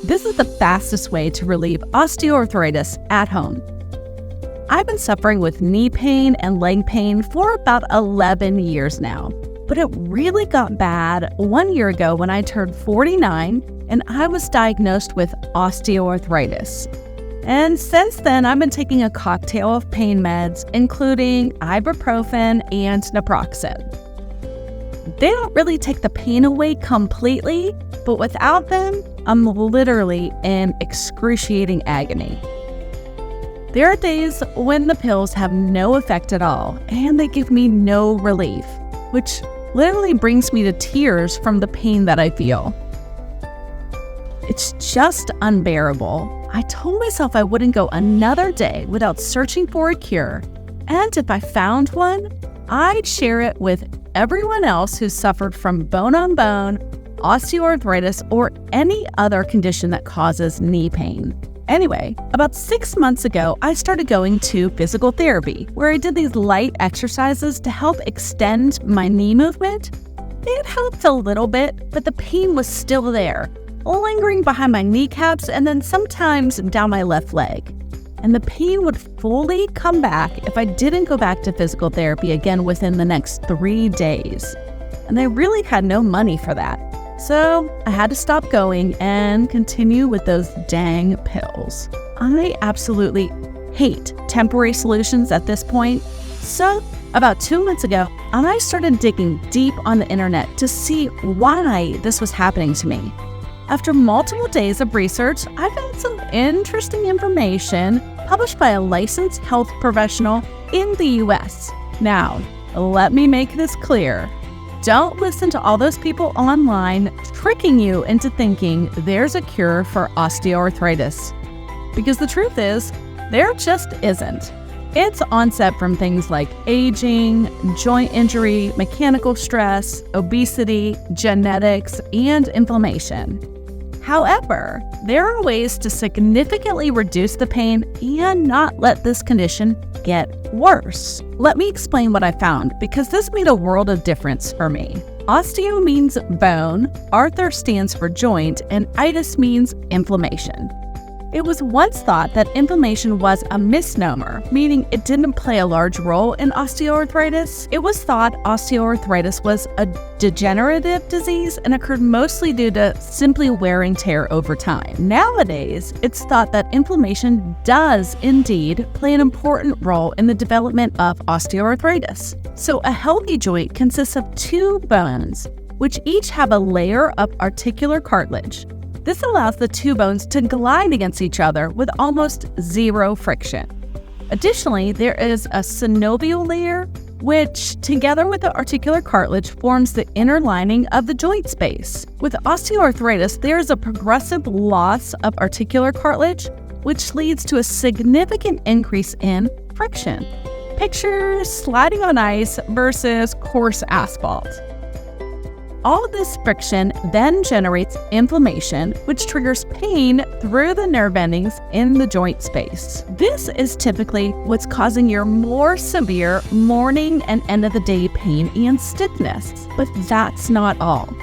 This is the fastest way to relieve osteoarthritis at home. I've been suffering with knee pain and leg pain for about 11 years now, but it really got bad 1 year ago when I turned 49 and I was diagnosed with osteoarthritis. And since then, I've been taking a cocktail of pain meds, including ibuprofen and naproxen. They don't really take the pain away completely, but without them, I'm literally in excruciating agony. There are days when the pills have no effect at all, and they give me no relief, which literally brings me to tears from the pain that I feel. It's just unbearable. I told myself I wouldn't go another day without searching for a cure, and if I found one, I'd share it with everyone else who suffered from bone-on-bone, osteoarthritis, or any other condition that causes knee pain. Anyway, about 6 months ago, I started going to physical therapy, where I did these light exercises to help extend my knee movement. It helped a little bit, but the pain was still there, lingering behind my kneecaps and then sometimes down my left leg. And the pain would fully come back if I didn't go back to physical therapy again within the next 3 days. And I really had no money for that. So I had to stop going and continue with those dang pills. I absolutely hate temporary solutions at this point. So about 2 months ago, I started digging deep on the internet to see why this was happening to me. After multiple days of research, I found some interesting information published by a licensed health professional in the US. Now, let me make this clear. Don't listen to all those people online tricking you into thinking there's a cure for osteoarthritis. Because the truth is, there just isn't. It's onset from things like aging, joint injury, mechanical stress, obesity, genetics, and inflammation. However, there are ways to significantly reduce the pain and not let this condition get worse. Let me explain what I found, because this made a world of difference for me. Osteo means bone, arthur stands for joint, and itis means inflammation. It was once thought that inflammation was a misnomer, meaning it didn't play a large role in osteoarthritis. It was thought osteoarthritis was a degenerative disease and occurred mostly due to simply wear and tear over time. Nowadays, it's thought that inflammation does indeed play an important role in the development of osteoarthritis. So a healthy joint consists of 2 bones, which each have a layer of articular cartilage. This allows the 2 bones to glide against each other with almost zero friction. Additionally, there is a synovial layer, which, together with the articular cartilage, forms the inner lining of the joint space. With osteoarthritis, there is a progressive loss of articular cartilage, which leads to a significant increase in friction. Picture sliding on ice versus coarse asphalt. All this friction then generates inflammation, which triggers pain through the nerve endings in the joint space. This is typically what's causing your more severe morning and end of the day pain and stiffness. But that's not all.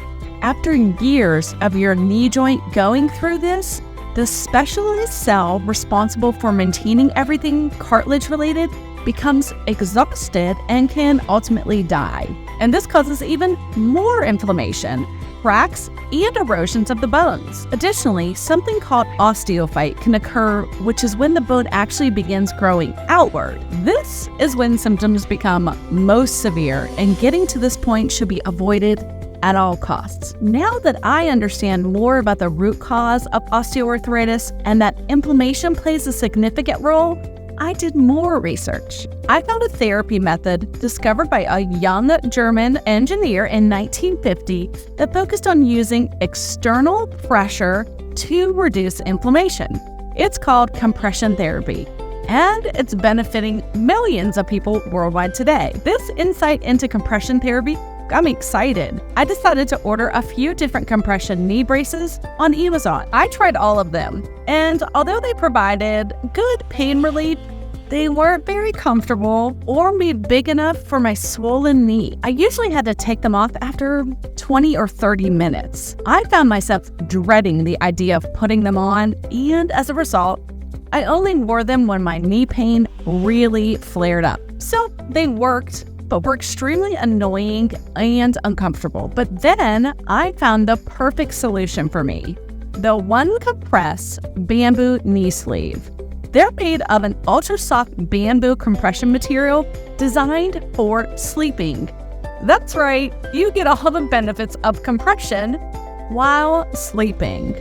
After years of your knee joint going through this, the specialized cell responsible for maintaining everything cartilage related becomes exhausted and can ultimately die. And this causes even more inflammation, cracks, and erosions of the bones. Additionally, something called osteophyte can occur, which is when the bone actually begins growing outward. This is when symptoms become most severe, and getting to this point should be avoided at all costs. Now that I understand more about the root cause of osteoarthritis and that inflammation plays a significant role, I did more research. I found a therapy method discovered by a young German engineer in 1950 that focused on using external pressure to reduce inflammation. It's called compression therapy, and it's benefiting millions of people worldwide today. This insight into compression therapy got me excited. I decided to order a few different compression knee braces on Amazon. I tried all of them, and although they provided good pain relief, They weren't very comfortable or made big enough for my swollen knee. I usually had to take them off after 20 or 30 minutes. I found myself dreading the idea of putting them on, and as a result, I only wore them when my knee pain really flared up. So they worked, but were extremely annoying and uncomfortable. But then I found the perfect solution for me: the oneCompress bamboo knee sleeve. They're made of an ultra-soft bamboo compression material designed for sleeping. That's right, you get all the benefits of compression while sleeping.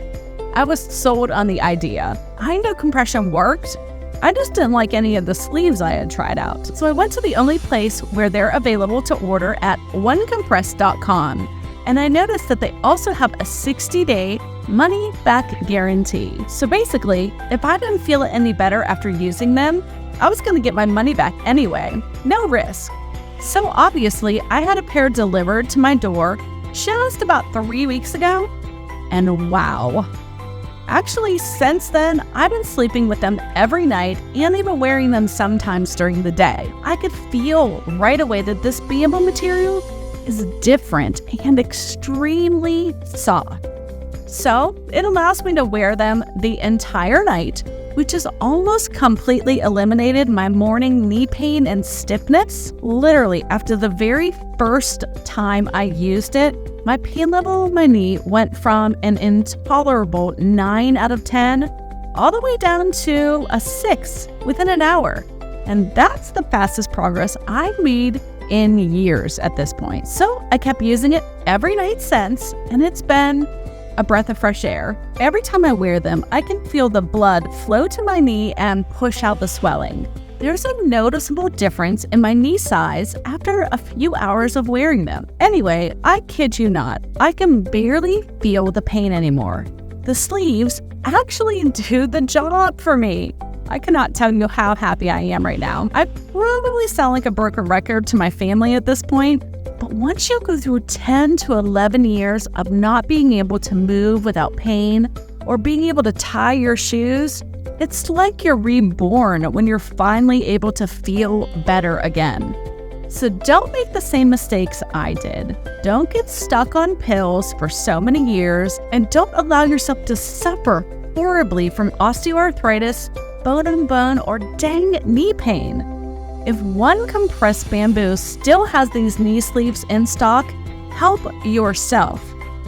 I was sold on the idea. I knew compression worked. I just didn't like any of the sleeves I had tried out. So I went to the only place where they're available to order at oneCompress.com. And I noticed that they also have a 60-day money-back guarantee. So basically, if I didn't feel any better after using them, I was going to get my money back anyway. No risk. So obviously, I had a pair delivered to my door just about 3 weeks ago. And wow. Actually, since then, I've been sleeping with them every night and even wearing them sometimes during the day. I could feel right away that this bamboo material is different and extremely soft. So it allows me to wear them the entire night, which has almost completely eliminated my morning knee pain and stiffness. Literally, after the very first time I used it, my pain level of my knee went from an intolerable 9 out of 10 all the way down to a 6 within an hour. And that's the fastest progress I've made in years at this point. So I kept using it every night since, and it's been a breath of fresh air. Every time I wear them, I can feel the blood flow to my knee and push out the swelling. There's a noticeable difference in my knee size after a few hours of wearing them. Anyway, I kid you not, I can barely feel the pain anymore. The sleeves actually do the job for me. I cannot tell you how happy I am right now. I probably sound like a broken record to my family at this point, but once you go through 10 to 11 years of not being able to move without pain or being able to tie your shoes, it's like you're reborn when you're finally able to feel better again. So don't make the same mistakes I did. Don't get stuck on pills for so many years, and don't allow yourself to suffer horribly from osteoarthritis, bone-on-bone, or dang knee pain. If oneCompress bamboo still has these knee sleeves in stock, help yourself.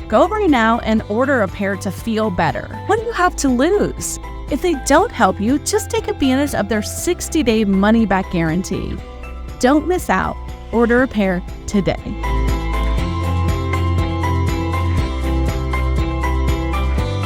Go right now and order a pair to feel better. What do you have to lose? If they don't help you, just take advantage of their 60-day money-back guarantee. Don't miss out. Order a pair today.